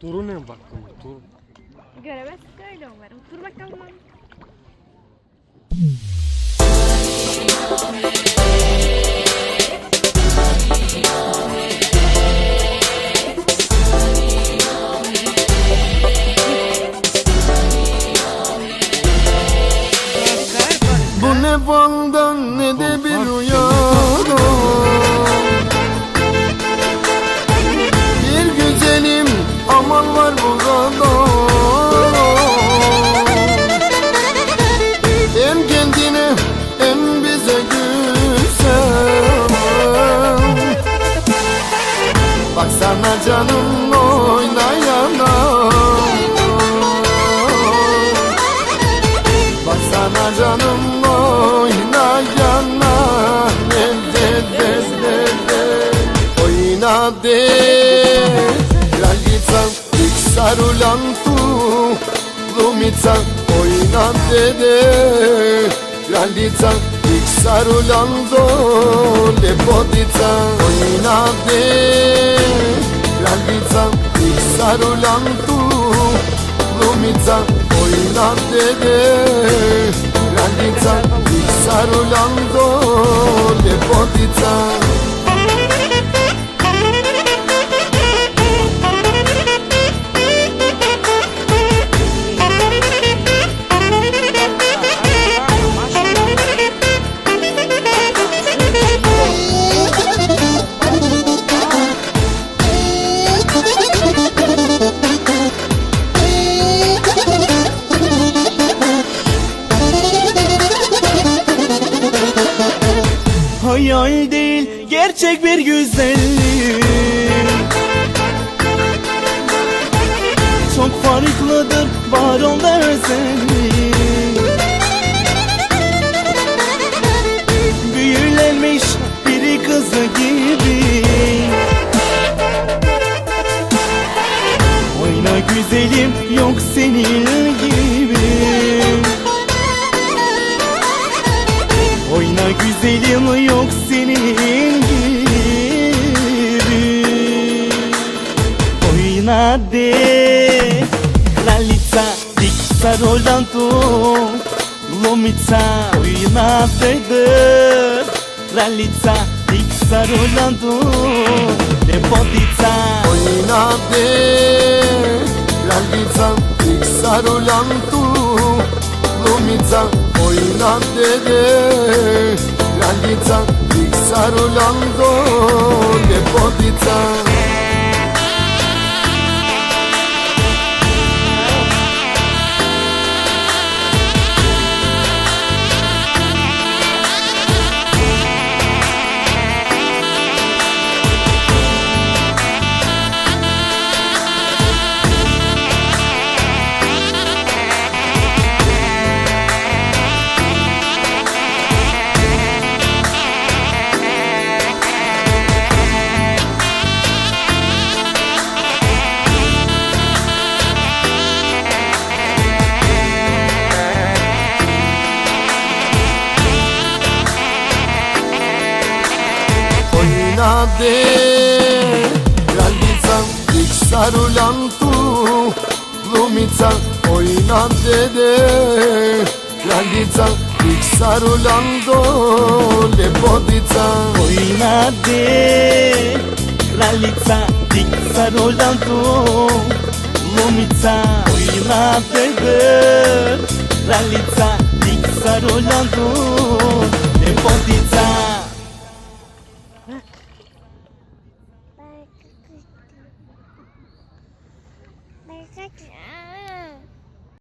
Durun bakalım, dur. Göremezsek öyle umarım. Dur bakalım. Bu ne baldan ne de bir rüyada, bir güzelim aman var burada. Hem kendine hem bize güzel. Baksana canım oynayana, baksana canım oynayana, oyna de kraljica, iksarulan tu glumica, oyna de kraljica, iksarulan do lepotica, oyna de kraljica, iksarulan tu glumica, oyna de kraljica, iksarulan do lepotica. Hayal değil, gerçek bir güzellik. Çok farklıdır, var onda özellik. Büyülenmiş biri kızı gibi. Oyna güzelim, yok senin gibi. Oyna güzelim, yok senin gibi. Oyna de kraljica, iksarulan tu glumica, oyna de kraljica, iksarulan tu lepotica. Oyna de kraljica, iksarulan tu glumica, oyna de kraljica, iksarulan do lepotica. Oyna de kraljica, iksarulan tu glumica, oyna de kraljica, iksarulan do lepotica. Oyna de kraljica, iksarulan tu glumica, oyna de kraljica, iksarulan tu lepotica. Merhaba.